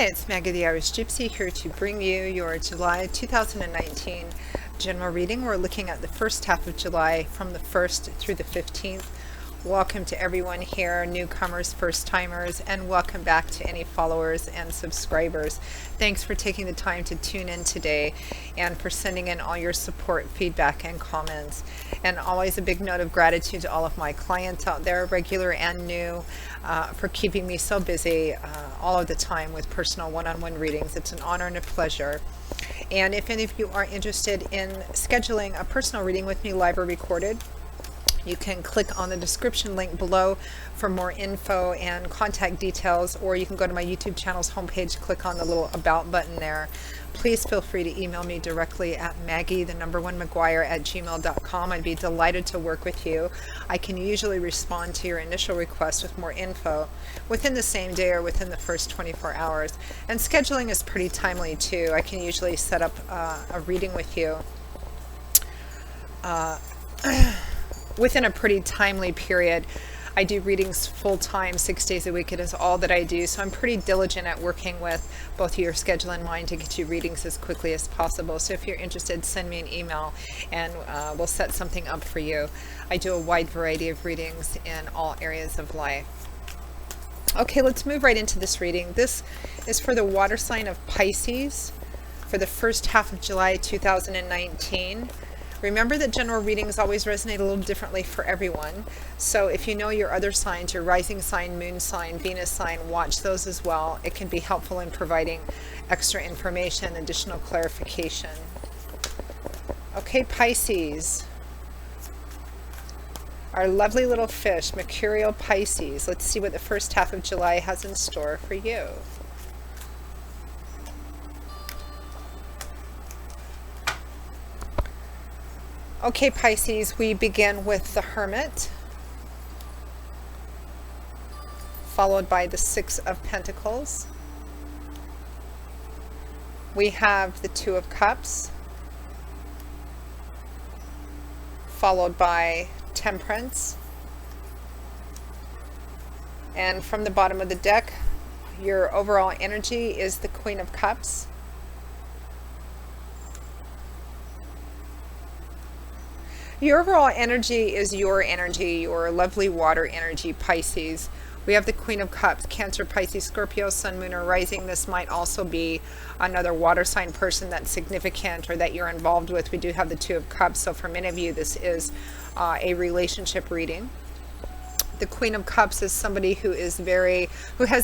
Hi, it's Maggie the Irish Gypsy here to bring you your July 2019 general reading. We're looking at the first half of July from the 1st through the 15th. Welcome to everyone here, newcomers, first timers, and welcome back to any followers and subscribers. Thanks for taking the time to tune in today and for sending in all your support, feedback, and comments. And always a big note of gratitude to all of my clients out there, regular and new, for keeping me so busy all of the time with personal one-on-one readings. It's an honor and a pleasure. And if any of you are interested in scheduling a personal reading with me, live or recorded, you can click on the description link below for more info and contact details, or you can go to my YouTube channel's homepage, click on the little About button there. Please feel free to email me directly at maggie1maguire@gmail.com. I'd be delighted to work with you. I can usually respond to your initial request with more info within the same day or within the first 24 hours. And scheduling is pretty timely too. I can usually set up a reading with you within a pretty timely period. I do readings full-time, 6 days a week. It is all that I do. So I'm pretty diligent at working with both of your schedule and mine to get you readings as quickly as possible. So if you're interested, send me an email and we'll set something up for you. I do a wide variety of readings in all areas of life. Okay, let's move right into this reading. This is for the water sign of Pisces for the first half of July 2019. Remember that general readings always resonate a little differently for everyone. So if you know your other signs, your rising sign, moon sign, Venus sign, watch those as well. It can be helpful in providing extra information, additional clarification. Okay, Pisces. Our lovely little fish, Mercurial Pisces. Let's see what the first half of July has in store for you. Okay, Pisces, we begin with the Hermit, followed by the Six of Pentacles. We have the Two of Cups, followed by Temperance. And from the bottom of the deck, your overall energy is the Queen of Cups. Your overall energy is your energy, your lovely water energy, Pisces. We have the Queen of Cups, Cancer, Pisces, Scorpio, Sun, Moon, or Rising. This might also be another water sign person that's significant or that you're involved with. We do have the Two of Cups, so for many of you, this is a relationship reading. The Queen of Cups is somebody who has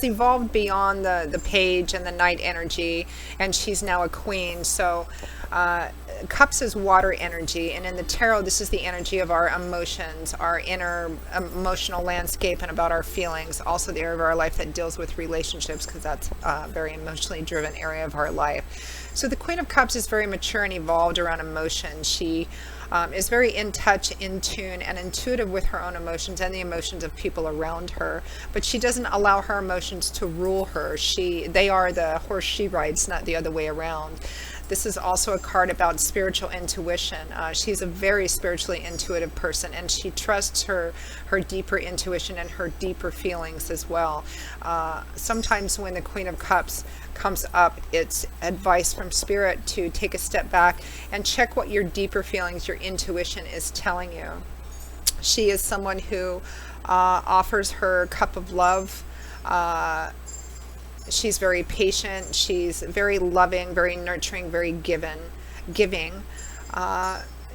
evolved beyond the page and the night energy, and she's now a queen. So Cups is water energy, and in the tarot, this is the energy of our emotions, our inner emotional landscape, and about our feelings. Also the area of our life that deals with relationships, because that's a very emotionally driven area of our life. So the Queen of Cups is very mature and evolved around emotion. She is very in touch, in tune, and intuitive with her own emotions and the emotions of people around her. But she doesn't allow her emotions to rule her. They are the horse she rides, not the other way around. This is also a card about spiritual intuition. She's a very spiritually intuitive person, and she trusts her deeper intuition and her deeper feelings as well. Sometimes when the Queen of Cups comes up, it's advice from Spirit to take a step back and check what your deeper feelings, your intuition is telling you. She is someone who offers her cup of love. She's very patient. She's very loving, very nurturing, very giving.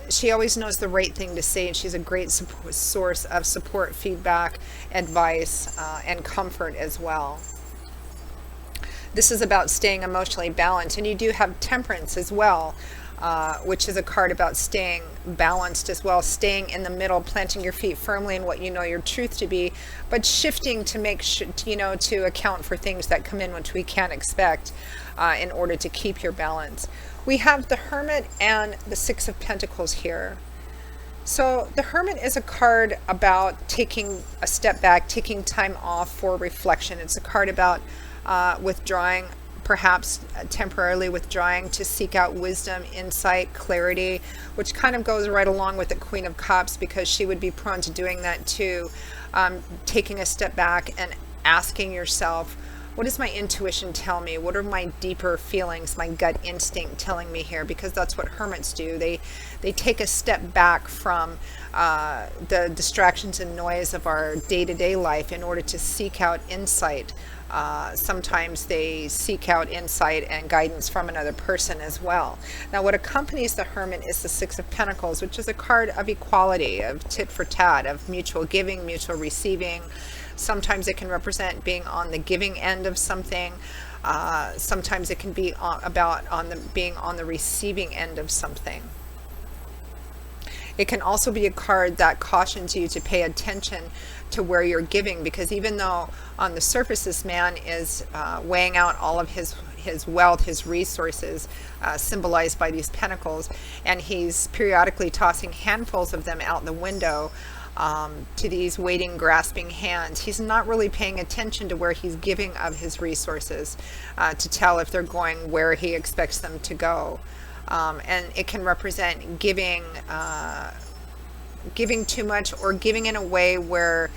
She always knows the right thing to say, and she's a great source of support, feedback, advice, and comfort as well. This is about staying emotionally balanced, and you do have Temperance as well, which is a card about staying balanced as well, staying in the middle, planting your feet firmly in what you know your truth to be, but shifting to make sure, to account for things that come in which we can't expect in order to keep your balance. We have the Hermit and the Six of Pentacles here. So the Hermit is a card about taking a step back, taking time off for reflection. It's a card about withdrawing, perhaps temporarily withdrawing to seek out wisdom, insight, clarity, which kind of goes right along with the Queen of Cups, because she would be prone to doing that too. Taking a step back and asking yourself, what does my intuition tell me? What are my deeper feelings, my gut instinct telling me here? Because that's what hermits do. They take a step back from the distractions and noise of our day-to-day life in order to seek out insight. Sometimes they seek out insight and guidance from another person as well. Now, what accompanies the hermit is the Six of Pentacles, which is a card of equality, of tit for tat, of mutual giving, mutual receiving. Sometimes it can represent being on the giving end of something. Sometimes it can be being on the receiving end of something. It can also be a card that cautions you to pay attention to where you're giving, because even though on the surface this man is weighing out all of his wealth, his resources, symbolized by these pentacles, and he's periodically tossing handfuls of them out the window to these waiting, grasping hands, he's not really paying attention to where he's giving of his resources to tell if they're going where he expects them to go. And it can represent giving too much, or giving in a way where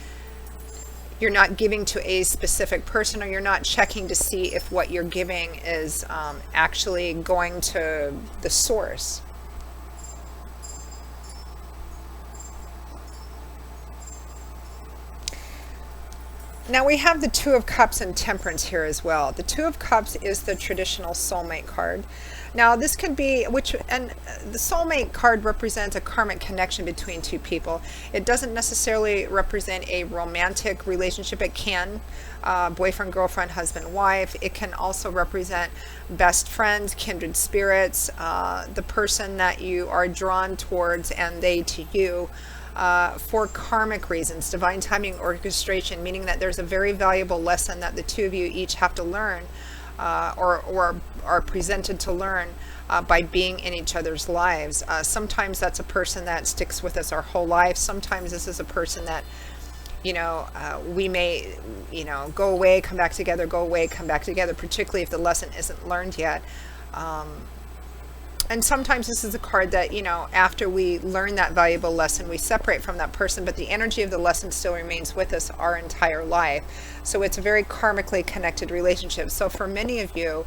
you're not giving to a specific person, or you're not checking to see if what you're giving is actually going to the source. Now we have the Two of Cups and Temperance here as well. The Two of Cups is the traditional soulmate card. Now this can be, and the soulmate card represents a karmic connection between two people. It doesn't necessarily represent a romantic relationship. It can, boyfriend, girlfriend, husband, wife. It can also represent best friends, kindred spirits, the person that you are drawn towards and they to you. For karmic reasons, divine timing orchestration, meaning that there's a very valuable lesson that the two of you each have to learn, or are presented to learn by being in each other's lives. Sometimes that's a person that sticks with us our whole life. Sometimes this is a person that, we may, go away, come back together, go away, come back together, particularly if the lesson isn't learned yet. And sometimes this is a card that, after we learn that valuable lesson, we separate from that person, but the energy of the lesson still remains with us our entire life. So it's a very karmically connected relationship. So for many of you,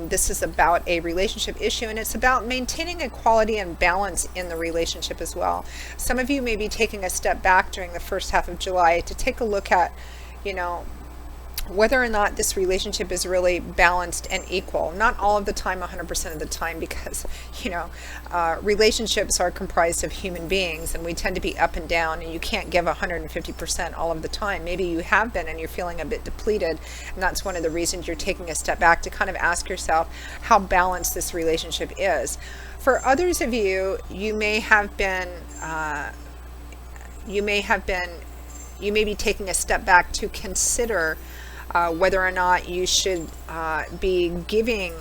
this is about a relationship issue, and it's about maintaining equality and balance in the relationship as well. Some of you may be taking a step back during the first half of July to take a look at, whether or not this relationship is really balanced and equal. Not all of the time, 100% of the time, because, relationships are comprised of human beings, and we tend to be up and down, and you can't give 150% all of the time. Maybe you have been and you're feeling a bit depleted, and that's one of the reasons you're taking a step back to kind of ask yourself how balanced this relationship is. For others of you, you may be taking a step back to consider whether or not you should be giving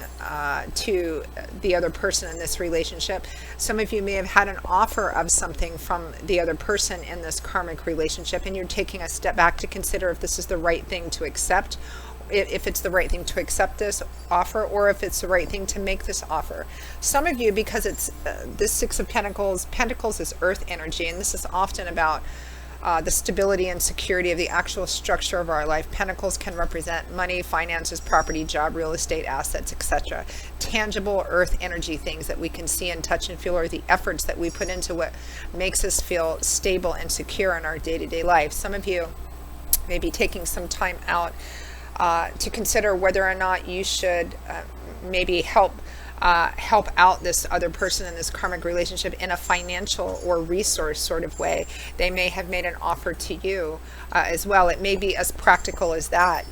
to the other person in this relationship. Some of you may have had an offer of something from the other person in this karmic relationship, and you're taking a step back to consider if this is the right thing to accept, if it's the right thing to accept this offer, or if it's the right thing to make this offer. Some of you, because it's this Six of Pentacles, Pentacles is earth energy, and this is often about the stability and security of the actual structure of our life. Pentacles can represent money, finances, property, job, real estate, assets, etc. Tangible earth energy things that we can see and touch and feel, or the efforts that we put into what makes us feel stable and secure in our day-to-day life. Some of you may be taking some time out to consider whether or not you should maybe help out this other person in this karmic relationship in a financial or resource sort of way. They may have made an offer to you as well. It may be as practical as that.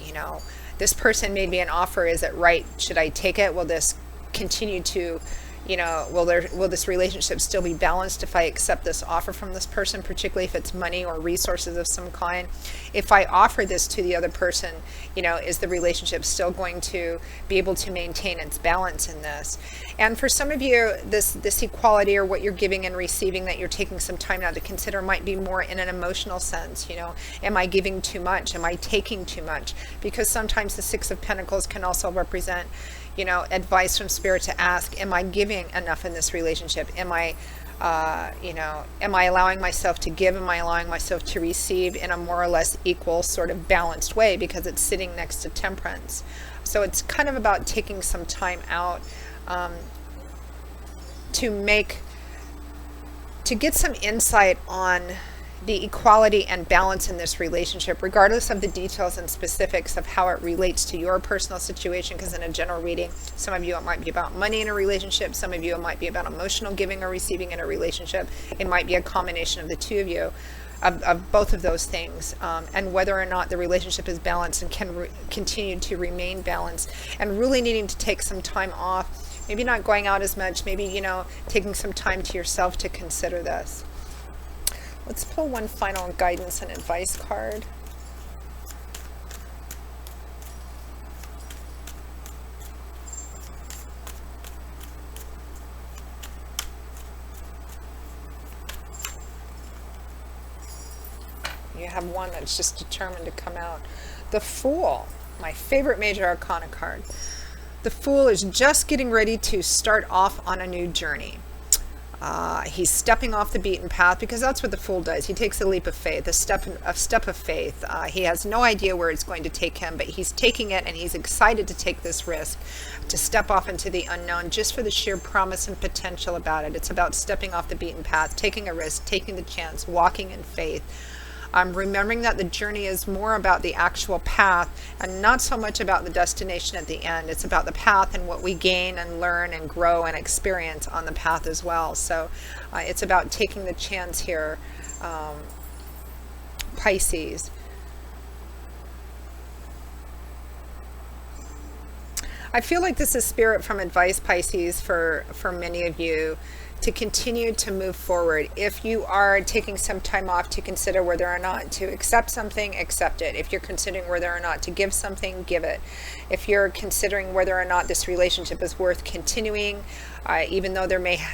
This person made me an offer. Is it right? Should I take it? Will this continue to, will this relationship still be balanced if I accept this offer from this person, particularly if it's money or resources of some kind? If I offer this to the other person, is the relationship still going to be able to maintain its balance in this? And for some of you, this equality, or what you're giving and receiving that you're taking some time now to consider, might be more in an emotional sense. Am I giving too much? Am I taking too much? Because sometimes the Six of Pentacles can also represent, advice from spirit to ask, am I giving enough in this relationship? Am I allowing myself to give? Am I allowing myself to receive in a more or less equal sort of balanced way, because it's sitting next to temperance? So it's kind of about taking some time out to get some insight on the equality and balance in this relationship, regardless of the details and specifics of how it relates to your personal situation. Because in a general reading, some of you, it might be about money in a relationship. Some of you, it might be about emotional giving or receiving in a relationship. It might be a combination of the two of you, of both of those things, and whether or not the relationship is balanced and can continue to remain balanced, and really needing to take some time off, maybe not going out as much, maybe, taking some time to yourself to consider this. Let's pull one final guidance and advice card. You have one that's just determined to come out. The Fool, my favorite major arcana card. The Fool is just getting ready to start off on a new journey. He's stepping off the beaten path, because that's what the Fool does. He takes a leap of faith, a step of faith. He has no idea where it's going to take him, but he's taking it, and he's excited to take this risk, to step off into the unknown, just for the sheer promise and potential about it. It's about stepping off the beaten path, taking a risk, taking the chance, walking in faith. Remembering that the journey is more about the actual path and not so much about the destination at the end. It's about the path and what we gain and learn and grow and experience on the path as well. So it's about taking the chance here, Pisces. I feel like this is spirit from advice, Pisces, for many of you, to continue to move forward. If you are taking some time off to consider whether or not to accept something, accept it. If you're considering whether or not to give something, give it. If you're considering whether or not this relationship is worth continuing, even though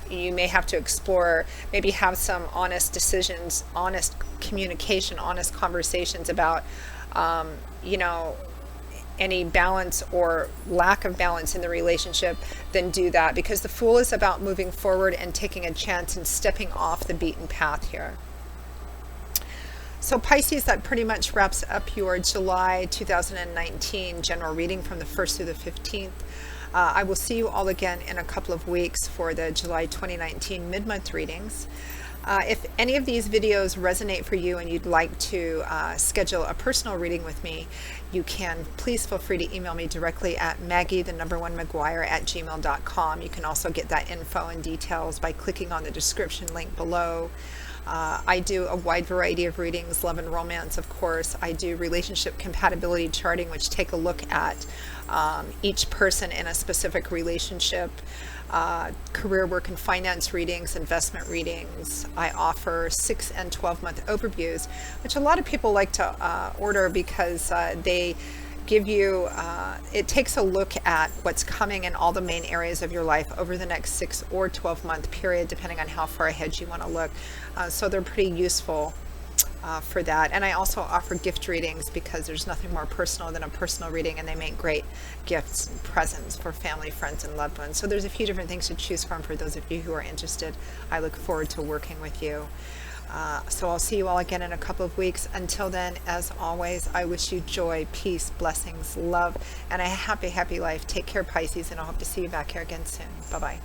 you may have to explore, maybe have some honest decisions, honest communication, honest conversations about, any balance or lack of balance in the relationship, then do that, because the Fool is about moving forward and taking a chance and stepping off the beaten path here. So Pisces, that pretty much wraps up your July 2019 general reading from the 1st through the 15th. I will see you all again in a couple of weeks for the July 2019 mid-month readings. If any of these videos resonate for you and you'd like to schedule a personal reading with me, you can please feel free to email me directly at maggie1maguire@gmail.com. You can also get that info and details by clicking on the description link below. I do a wide variety of readings, love and romance, of course. I do relationship compatibility charting, which take a look at each person in a specific relationship. Career, work, and finance readings, investment readings. I offer 6 and 12-month overviews, which a lot of people like to order because they give you, it takes a look at what's coming in all the main areas of your life over the next 6 or 12-month period, depending on how far ahead you want to look. So they're pretty useful for that. And I also offer gift readings, because there's nothing more personal than a personal reading, and they make great gifts and presents for family, friends, and loved ones. So there's a few different things to choose from for those of you who are interested. I look forward to working with you. So I'll see you all again in a couple of weeks. Until then, as always, I wish you joy, peace, blessings, love, and a happy, happy life. Take care, Pisces, and I hope to see you back here again soon. Bye-bye.